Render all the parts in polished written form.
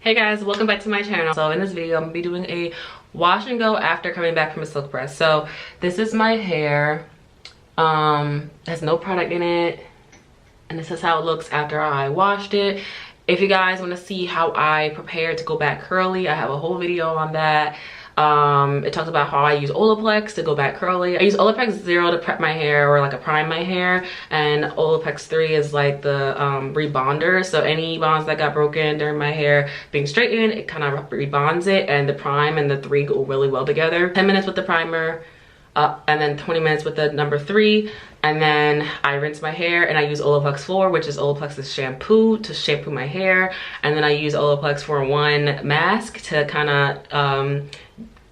Hey guys, welcome back to my channel. So in this video, I'm gonna be doing a wash and go after coming back from a silk press. So this is my hair. Has no product in it. And this is how it looks after I washed it. If you guys want to see how I prepare to go back curly, I have a whole video on that. It talks about how I use Olaplex to go back curly. I use Olaplex 0 to prep my hair or like a prime my hair, and Olaplex 3 is like the rebonder. So any bonds that got broken during my hair being straightened, it kind of rebonds it, and the prime and the 3 go really well together. 10 minutes with the primer, and then 20 minutes with the number 3, and then I rinse my hair and I use Olaplex 4, which is Olaplex's shampoo, to shampoo my hair, and then I use Olaplex 4-in-1 mask to kind of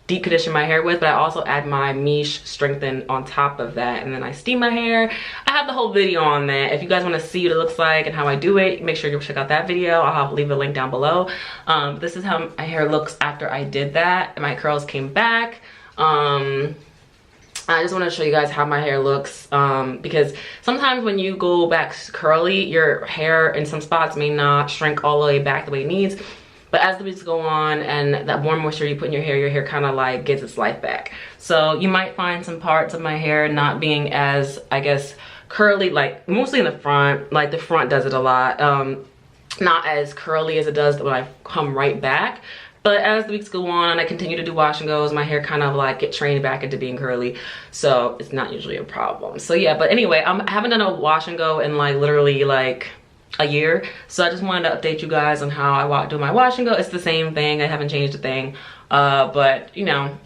deep condition my hair with, but I also add my Miche Strengthen on top of that, and then I steam my hair. I have the whole video on that. If you guys want to see what it looks like and how I do it, make sure you check out that video. I'll leave a link down below. This is how my hair looks after I did that. My curls came back. I just want to show you guys how my hair looks, because sometimes when you go back curly, your hair in some spots may not shrink all the way back the way it needs. But as the weeks go on and that more moisture you put in your hair kind of like gets its life back. So you might find some parts of my hair not being as, I guess, curly, like mostly in the front. Like the front does it a lot. Not as curly as it does when I come right back. But as the weeks go on, I continue to do wash and goes, my hair kind of like get trained back into being curly. So it's not usually a problem. So yeah, but anyway, I haven't done a wash and go in like literally like a year. So I just wanted to update you guys on how I do my wash and go. It's the same thing. I haven't changed a thing. But you know,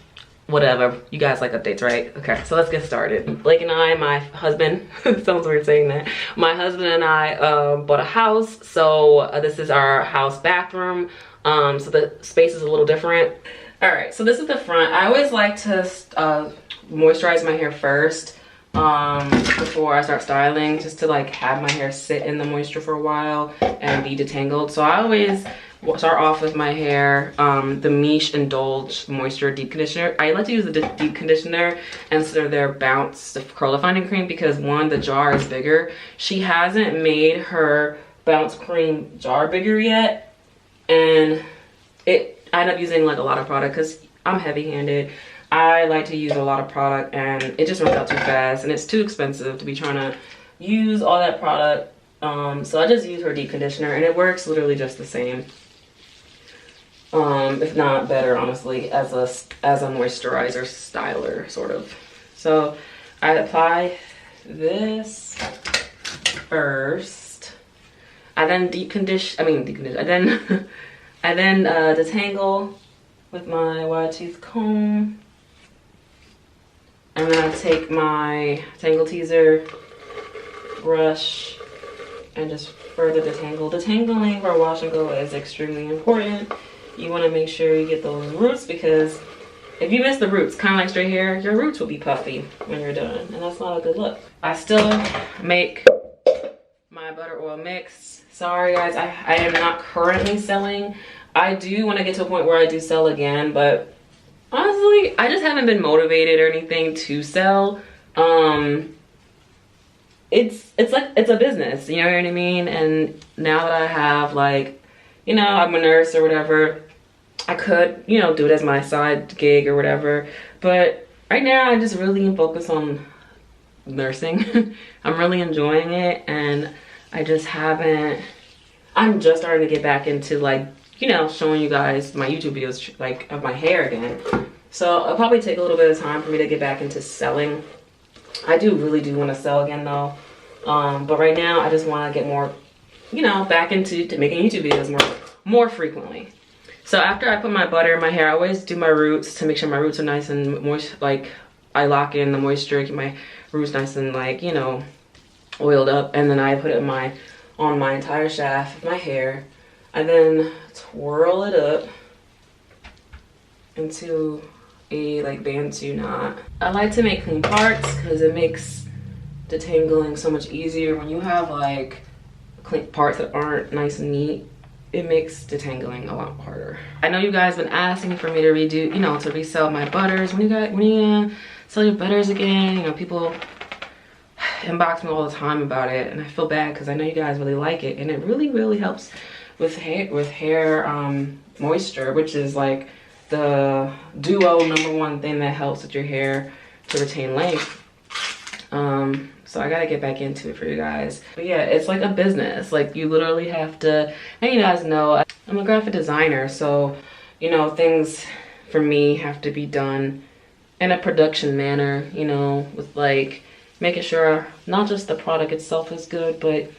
whatever. You guys like updates, right? Okay, so let's get started. Blake and I, my husband, sounds weird saying that. My husband and I bought a house. So this is our house bathroom. So the space is a little different. All right, so this is the front. I always like to moisturize my hair first before I start styling, just to like have my hair sit in the moisture for a while and be detangled. So I always start off with my hair, the Miche Indulge Moisture Deep Conditioner. I like to use the deep conditioner instead of their Bounce Curl Defining Cream because one, the jar is bigger. She hasn't made her Bounce Cream jar bigger yet. And I end up using like a lot of product because I'm heavy-handed. I like to use a lot of product and it just runs out too fast and it's too expensive to be trying to use all that product. So I just use her deep conditioner and it works literally just the same. If not better, honestly, as a moisturizer styler, sort of. So I apply this first. I then I then detangle with my wide tooth comb. And then I take my Tangle Teezer brush and just further detangle. Detangling for a wash and go is extremely important. You want to make sure you get those roots because if you miss the roots, kind of like straight hair, your roots will be puffy when you're done. And that's not a good look. I still make my butter oil mix. Sorry guys, I am not currently selling. I do want to get to a point where I do sell again, but honestly, I just haven't been motivated or anything to sell. It's a business, you know what I mean? And now that I have like, you know, I'm a nurse or whatever, I could, you know, do it as my side gig or whatever. But right now I just really am focused on nursing. I'm really enjoying it and I just haven't, I'm just starting to get back into like, you know, showing you guys my YouTube videos like of my hair again. So it'll probably take a little bit of time for me to get back into selling. I really do want to sell again though. But right now I just want to get more, you know, back into making YouTube videos more frequently. So after I put my butter in my hair, I always do my roots to make sure my roots are nice and moist. Like I lock in the moisture, keep my roots nice and like, you know, oiled up, and then I put it on my entire shaft of my hair. I then twirl it up into a like bantu knot. I like to make clean parts because it makes detangling so much easier. When you have like clean parts that aren't nice and neat, it makes detangling a lot harder. I know you guys been asking for me to redo, you know, to resell my butters. When you sell your butters again? You know, people inbox me all the time about it and I feel bad because I know you guys really like it and it really helps hair moisture, which is like the duo #1 thing that helps with your hair to retain length. So I gotta get back into it for you guys. But yeah, it's like a business. Like you literally have to, and you guys know I'm a graphic designer, so you know things for me have to be done in a production manner, you know, with like making sure not just the product itself is good, but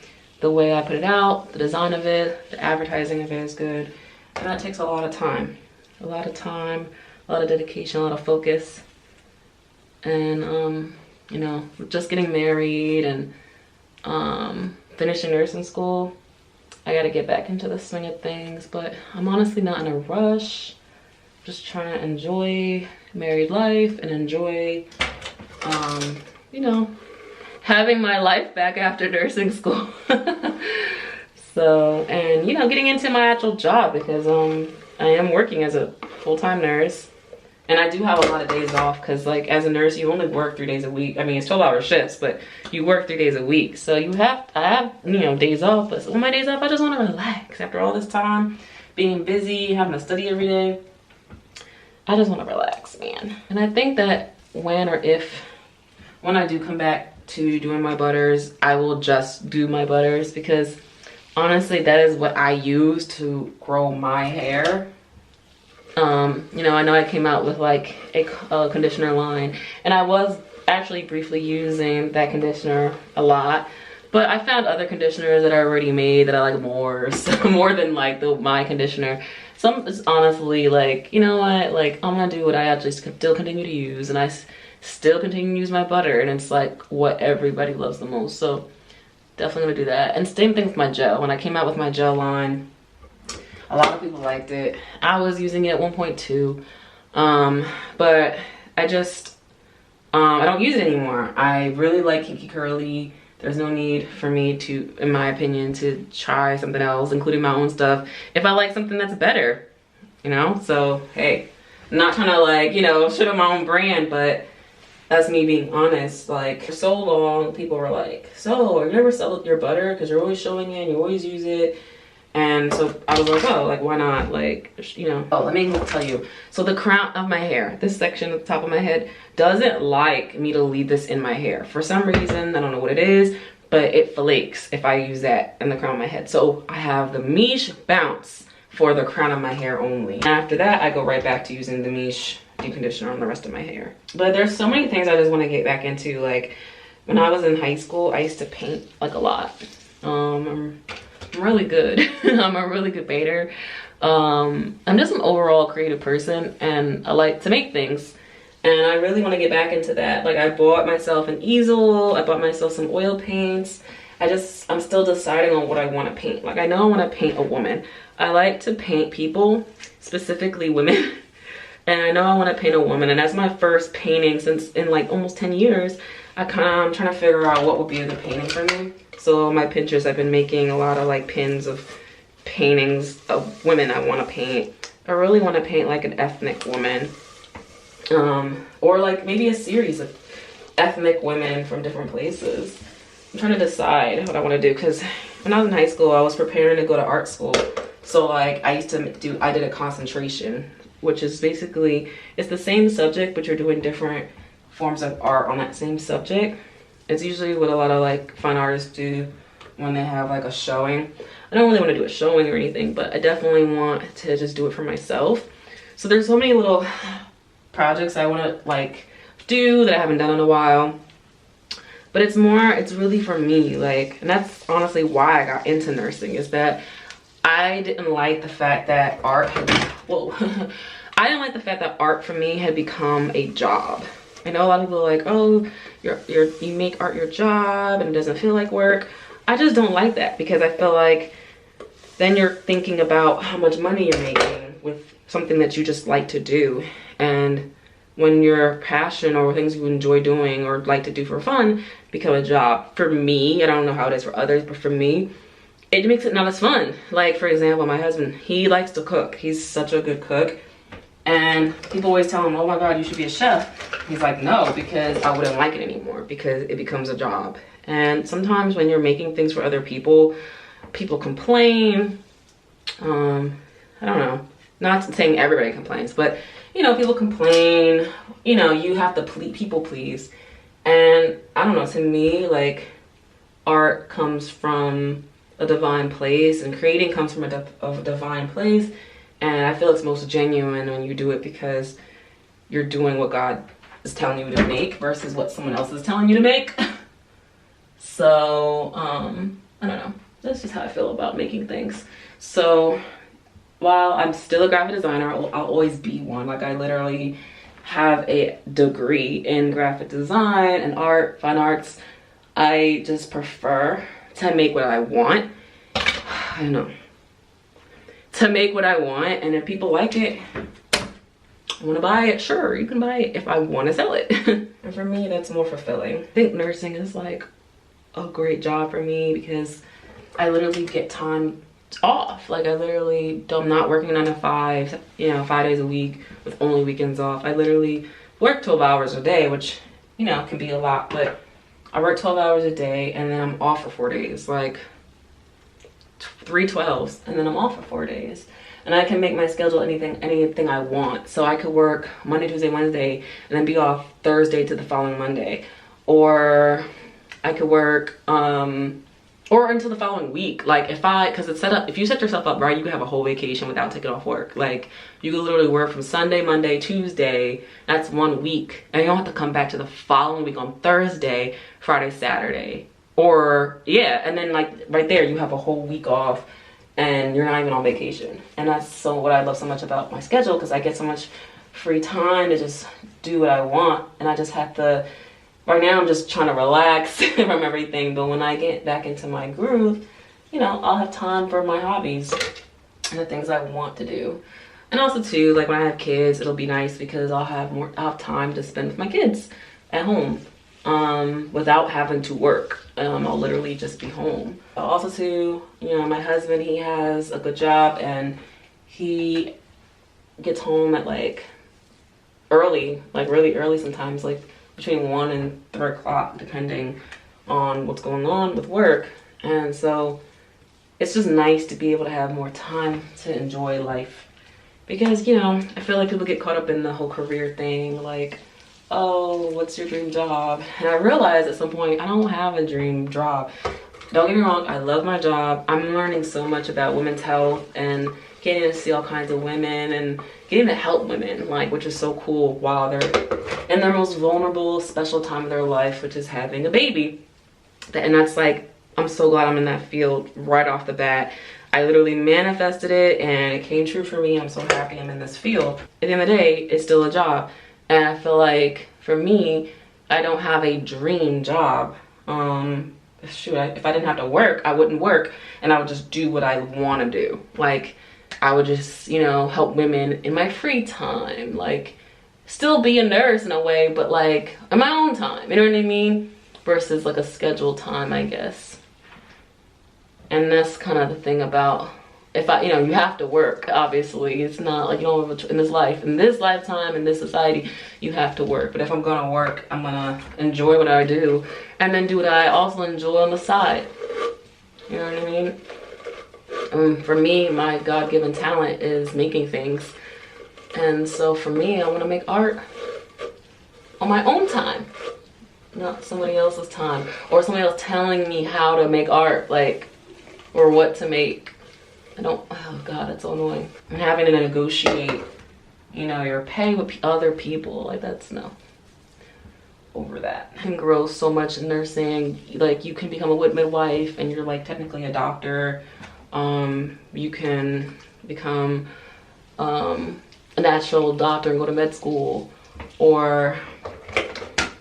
the way I put it out, the design of it, the advertising of it is good. And that takes a lot of time. A lot of time, a lot of dedication, a lot of focus. And you know, just getting married and finishing nursing school, I gotta get back into the swing of things, but I'm honestly not in a rush. Just trying to enjoy married life and enjoy, you know, having my life back after nursing school. So, and you know, getting into my actual job because I am working as a full-time nurse. And I do have a lot of days off because like as a nurse, you only work 3 days a week. I mean, it's 12-hour shifts, but you work 3 days a week. So I have, you know, days off, but on my days off, I just want to relax after all this time being busy, having to study every day. I just want to relax, man. And I think that when I do come back to doing my butters, I will just do my butters because honestly, that is what I use to grow my hair. You know I came out with like a conditioner line, and I was actually briefly using that conditioner a lot, but I found other conditioners that are already made that I like more, so more than like my conditioner. Some is honestly like, you know what, like I'm gonna do what I actually still continue to use, and I still continue to use my butter, and it's like what everybody loves the most. So definitely gonna do that. And same thing with my gel. When I came out with my gel line, a lot of people liked it. I was using it at 1.2, but I just, I don't use it anymore. I really like Kinky Curly. There's no need for me to, in my opinion, to try something else, including my own stuff, if I like something that's better, you know? So, hey, I'm not trying to like, you know, shit on my own brand, but that's me being honest. Like, for so long, people were like, so, you never sell your butter? Because you're always showing it and you always use it. And so I was like, oh, like, why not? Like, you know, oh, let me tell you. So the crown of my hair, this section at the top of my head, doesn't like me to leave this in my hair. For some reason, I don't know what it is, but it flakes if I use that in the crown of my head. So I have the Miche Bounce for the crown of my hair only. And after that, I go right back to using the Miche deep conditioner on the rest of my hair. But there's so many things I just want to get back into. Like, when I was in high school, I used to paint like a lot. I'm really good. I'm a really good painter. I'm just an overall creative person, and I like to make things, and I really want to get back into that. Like, I bought myself an easel, I bought myself some oil paints. I'm still deciding on what I want to paint. Like, I know I want to paint a woman. I like to paint people, specifically women. And I know I want to paint a woman, and that's my first painting since in like almost 10 years. I'm trying to figure out what would be a good painting for me. So my Pinterest, I've been making a lot of like pins of paintings of women I want to paint. I really want to paint like an ethnic woman, or like maybe a series of ethnic women from different places. I'm trying to decide what I want to do, because when I was in high school, I was preparing to go to art school. So like I did a concentration, which is basically, it's the same subject, but you're doing different forms of art on that same subject. It's usually what a lot of like fine artists do when they have like a showing. I don't really want to do a showing or anything, but I definitely want to just do it for myself. So there's so many little projects I want to like do that I haven't done in a while. But it's really for me, like, and that's honestly why I got into nursing, is that I didn't like the fact that art for me had become a job. I know a lot of people are like, oh, you make art your job and it doesn't feel like work. I just don't like that, because I feel like then you're thinking about how much money you're making with something that you just like to do. And when your passion or things you enjoy doing or like to do for fun become a job, for me, I don't know how it is for others, but for me, it makes it not as fun. Like, for example, my husband, he likes to cook. He's such a good cook. And people always tell him, oh my God, you should be a chef. He's like, no, because I wouldn't like it anymore, because it becomes a job. And sometimes when you're making things for other people, people complain. I don't know, not saying everybody complains, but you know, people complain, you know, you have to people please. And I don't know, to me, like, art comes from a divine place, and creating comes from a divine place. And I feel it's most genuine when you do it because you're doing what God is telling you to make versus what someone else is telling you to make. So, I don't know. That's just how I feel about making things. So while I'm still a graphic designer, I'll always be one. Like, I literally have a degree in graphic design and art, fine arts. I just prefer to make what I want. I don't know. To make what I want, and if people like it, want to buy it, sure, you can buy it if I want to sell it. And for me, that's more fulfilling. I think nursing is like a great job for me because I literally get time off. Like, I literally, I'm not working 9 to 5, you know, 5 days a week with only weekends off. I literally work 12 hours a day, which, you know, can be a lot, but I work 12 hours a day and then I'm off for 4 days, like 3 12s, and then I'm off for 4 days. And I can make my schedule anything I want. So I could work Monday, Tuesday, Wednesday, and then be off Thursday to the following Monday. Or I could work, or until the following week. Like, because it's set up, if you set yourself up right, you can have a whole vacation without taking off work. Like, you can literally work from Sunday, Monday, Tuesday, that's 1 week. And you don't have to come back to the following week on Thursday, Friday, Saturday. Or, yeah, and then like right there, you have a whole week off and you're not even on vacation. And that's so what I love so much about my schedule, because I get so much free time to just do what I want. And I just have to, right now I'm just trying to relax from everything. But when I get back into my groove, you know, I'll have time for my hobbies and the things I want to do. And also too, like when I have kids, it'll be nice because I'll have time to spend with my kids at home without having to work. I'll literally just be home. Also too, you know, my husband, he has a good job and he gets home at like early, like really early sometimes, like between 1 and 3 o'clock, depending on what's going on with work. And so it's just nice to be able to have more time to enjoy life. Because, you know, I feel like people get caught up in the whole career thing, like, oh, what's your dream job? And I realized at some point, I don't have a dream job. Don't get me wrong, I love my job. I'm learning so much about women's health and getting to see all kinds of women and getting to help women, like, which is so cool while they're in their most vulnerable, special time of their life, which is having a baby. And that's like, I'm so glad I'm in that field right off the bat. I literally manifested it and it came true for me. I'm so happy I'm in this field. At the end of the day, it's still a job. And I feel like for me, I don't have a dream job. Shoot, if I didn't have to work, I wouldn't work and I would just do what I want to do. Like, I would just, you know, help women in my free time, like still be a nurse in a way, but like in my own time, you know what I mean? Versus like a scheduled time, I guess. And that's kind of the thing about, if I, you know, you have to work, obviously. It's not like you don't have in this life, in this lifetime, in this society, you have to work. But if I'm gonna work, I'm gonna enjoy what I do and then do what I also enjoy on the side. You know what I mean? For me, my God-given talent is making things. And so for me, I want to make art on my own time, not somebody else's time, or somebody else telling me how to make art, like, or what to make. Oh God, that's so annoying. And having to negotiate, you know, your pay with other people, like, that's no. Over that. You can grow so much in nursing. Like, you can become a midwife and you're like technically a doctor. You can become a natural doctor and go to med school, or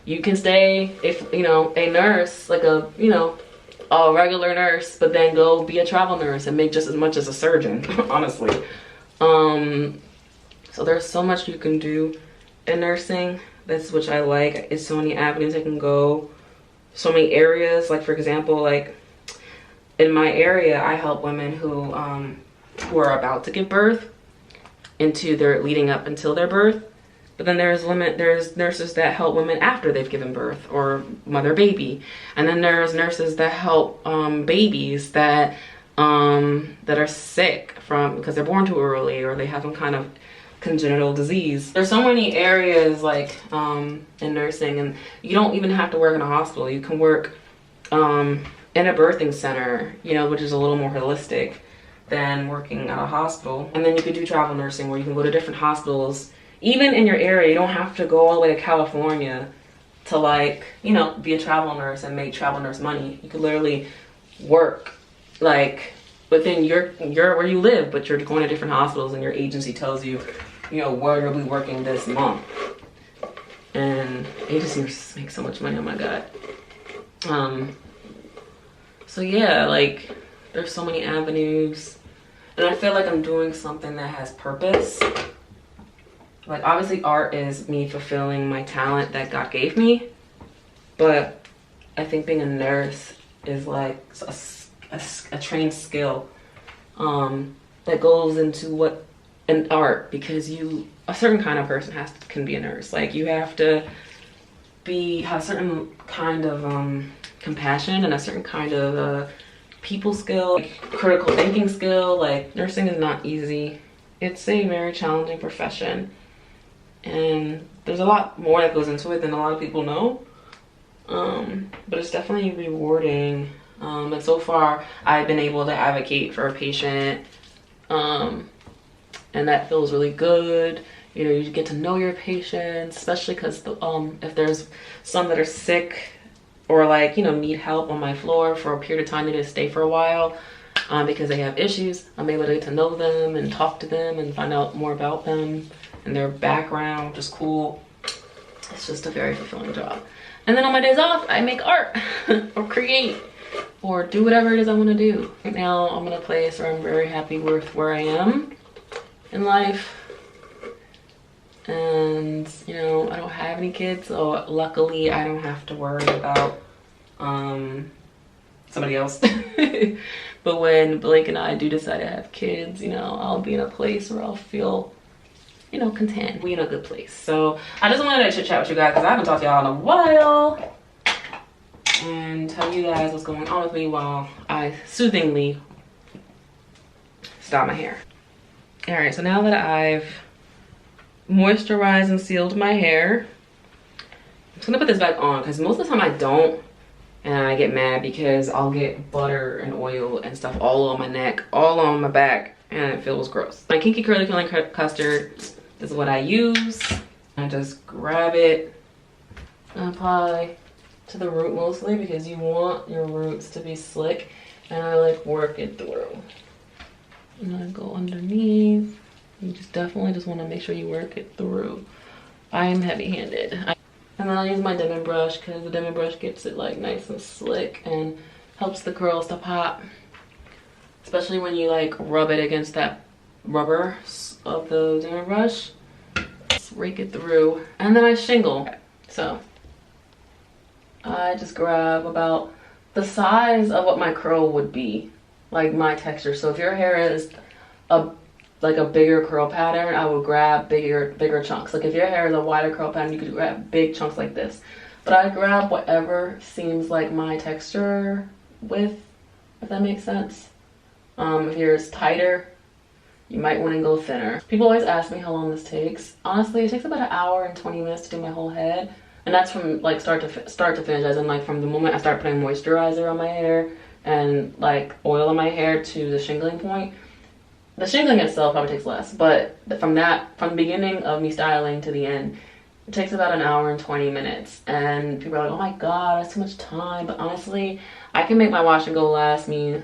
you can stay, if you know, a nurse, like a, you know, a regular nurse, but then go be a travel nurse and make just as much as a surgeon, honestly. So there's so much you can do in nursing. That's what I like. It's so many avenues I can go, so many areas. Like, for example, like in my area, I help women who are about to give birth into their leading up until their birth. But then there's nurses that help women after they've given birth or mother baby. And then there's nurses that help babies that that are sick from because they're born too early or they have some kind of congenital disease. There's so many areas like in nursing, and you don't even have to work in a hospital. You can work in a birthing center, you know, which is a little more holistic than working at a hospital. And then you could do travel nursing where you can go to different hospitals even in your area. You don't have to go all the way to California to, like, you know, be a travel nurse and make travel nurse money. You could literally work like within your where you live, but you're going to different hospitals and your agency tells you, you know, where you'll be working this month. And agencies make so much money, oh my god. So yeah, like there's so many avenues, and I feel like I'm doing something that has purpose. Like obviously art is me fulfilling my talent that God gave me, but I think being a nurse is like a trained skill that goes into what an art, because a certain kind of person can be a nurse. Like you have to have a certain kind of compassion and a certain kind of people skill, like critical thinking skill. Like nursing is not easy. It's a very challenging profession, and there's a lot more that goes into it than a lot of people know. But it's definitely rewarding. And so far I've been able to advocate for a patient, and that feels really good. You know, you get to know your patients, especially because if there's some that are sick or like, you know, need help on my floor for a period of time, they need to stay for a while because they have issues. I'm able to get to know them and talk to them and find out more about them and their background, which is cool. It's just a very fulfilling job. And then on my days off, I make art or create or do whatever it is I want to do. Right now, I'm in a place where I'm very happy with where I am in life. And, you know, I don't have any kids, so luckily I don't have to worry about somebody else. But when Blake and I do decide to have kids, you know, I'll be in a place where I'll feel, you know, content. We in a good place. So I just wanted to chit chat with you guys because I haven't talked to y'all in a while and tell you guys what's going on with me while I soothingly style my hair. All right, so now that I've moisturized and sealed my hair, I'm just gonna put this back on because most of the time I don't, and I get mad because I'll get butter and oil and stuff all on my neck, all on my back, and it feels gross. My Kinky Curly Filling Custard is what I use. I just grab it and apply to the root mostly because you want your roots to be slick, and I like work it through. And I go underneath. You definitely just want to make sure you work it through. I am heavy-handed. And then I'll use my Demon brush because the Demon brush gets it like nice and slick and helps the curls to pop. Especially when you like rub it against that rubber of the Demon brush. Just rake it through. And then I shingle. So I just grab about the size of what my curl would be. Like my texture. So if your hair is like a bigger curl pattern, I would grab bigger chunks. Like if your hair is a wider curl pattern, you could grab big chunks like this. But I grab whatever seems like my texture width, if that makes sense. If yours tighter, you might want to go thinner. People always ask me how long this takes. Honestly, it takes about 1 hour and 20 minutes to do my whole head. And that's from like start to finish, as in like from the moment I start putting moisturizer on my hair and like oil on my hair to the shingling point. The shingling itself probably takes less, but from the beginning of me styling to the end, it takes about 1 hour and 20 minutes. And people are like, oh my god, that's too much time. But honestly, I can make my wash and go last me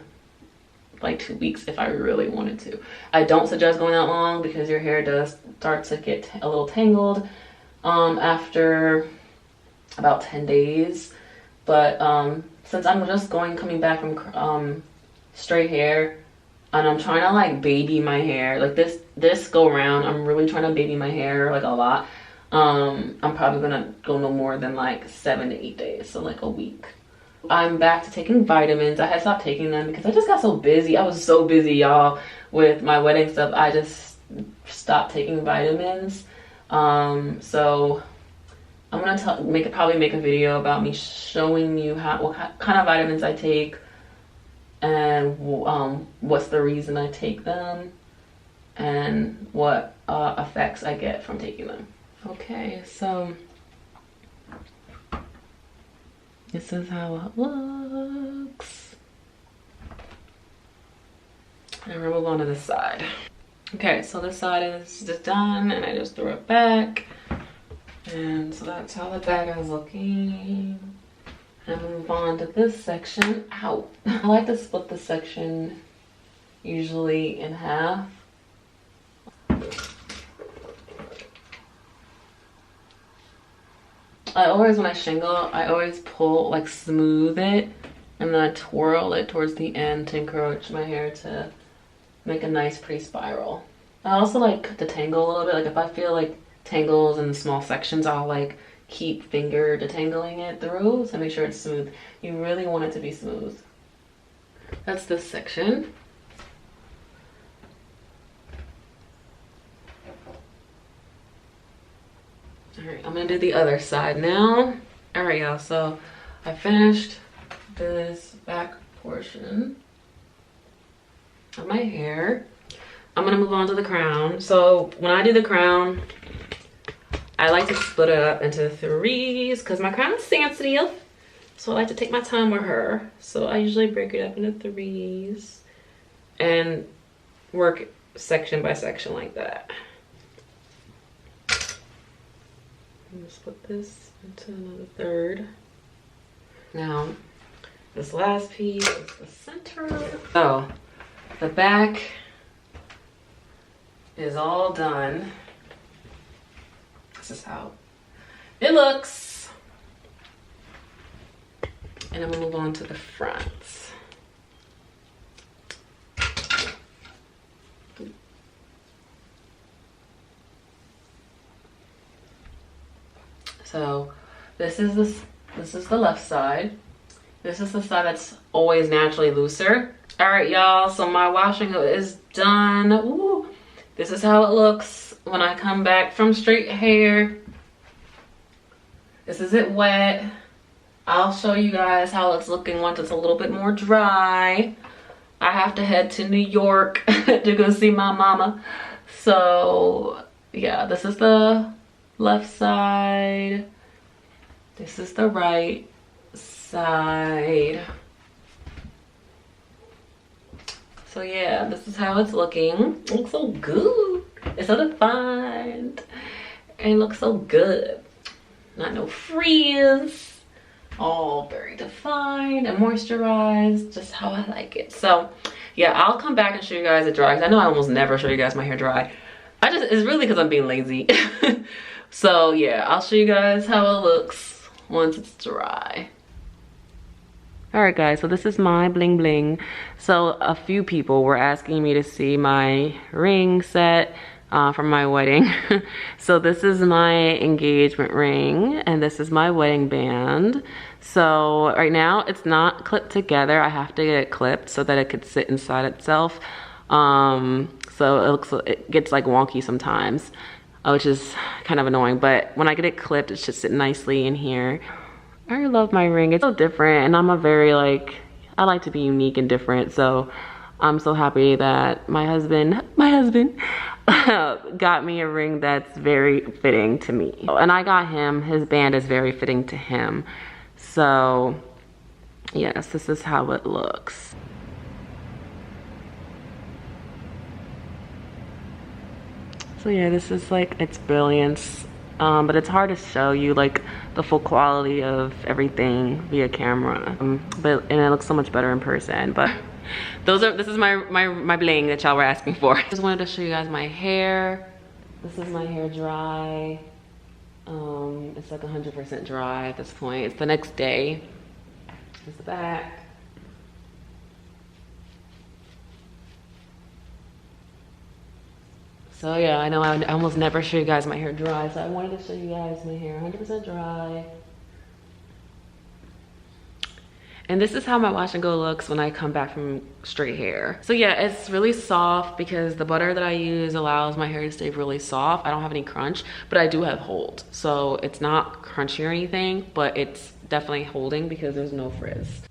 like 2 weeks if I really wanted to. I don't suggest going that long because your hair does start to get a little tangled after about 10 days. But since I'm just coming back from straight hair, and I'm trying to like baby my hair, like this go around, I'm really trying to baby my hair like a lot. I'm probably gonna go no more than like 7 to 8 days, so like a week. I'm back to taking vitamins. I had stopped taking them because I just got so busy. I was so busy, y'all, with my wedding stuff. I just stopped taking vitamins. So I'm gonna probably make a video about me showing you what kind of vitamins I take and what's the reason I take them and what effects I get from taking them. Okay, so this is how it looks. And we'll move on to this side. Okay, so this side is just done and I just threw it back. And so that's how the bag is looking. And move on to this section. Ow. I like to split this section usually in half. I always, when I shingle, I always pull, like smooth it, and then I twirl it towards the end to encourage my hair to make a nice pretty spiral. I also like to tangle a little bit. Like if I feel like tangles in small sections, I'll like keep finger detangling it through to make sure it's smooth. You really want it to be smooth. That's this section. All right, I'm gonna do the other side now. All right, y'all, so I finished this back portion of my hair. I'm gonna move on to the crown. So when I do the crown, I like to split it up into threes because my crown is sensitive. So I like to take my time with her. So I usually break it up into threes and work section by section like that. I'm gonna split this into another third. Now, this last piece is the center. So the back is all done. This is how it looks. And I'm gonna move on to the front. So this is the left side. This is the side that's always naturally looser. All right, y'all, so my washing is done. Ooh. This is how it looks when I come back from straight hair. This is it wet. I'll show you guys how it's looking once it's a little bit more dry. I have to head to New York to go see my mama. So yeah, this is the left side. This is the right side. So yeah, this is how it's looking. It looks so good. It's so defined. And it looks so good. Not no frizz. All very defined and moisturized. Just how I like it. So yeah, I'll come back and show you guys it dry. I know I almost never show you guys my hair dry. It's really because I'm being lazy. So yeah, I'll show you guys how it looks once it's dry. All right guys, so this is my bling bling. So a few people were asking me to see my ring set from my wedding. So this is my engagement ring and this is my wedding band. So right now it's not clipped together. I have to get it clipped so that it could sit inside itself. So it gets like wonky sometimes, which is kind of annoying, but when I get it clipped, it should sit nicely in here. I love my ring. It's so different and I'm a very I like to be unique and different. So I'm so happy that my husband got me a ring that's very fitting to me. And I got him, his band is very fitting to him. So yes, this is how it looks. So yeah, this is its brilliance. But it's hard to show you the full quality of everything via camera. And it looks so much better in person. But this is my bling that y'all were asking for. I just wanted to show you guys my hair. This is my hair dry. It's 100% dry at this point. It's the next day. Here's the back. So yeah, I know I almost never show you guys my hair dry, so I wanted to show you guys my hair 100% dry. And this is how my wash and go looks when I come back from straight hair. So yeah, it's really soft because the butter that I use allows my hair to stay really soft. I don't have any crunch, but I do have hold. So it's not crunchy or anything, but it's definitely holding because there's no frizz.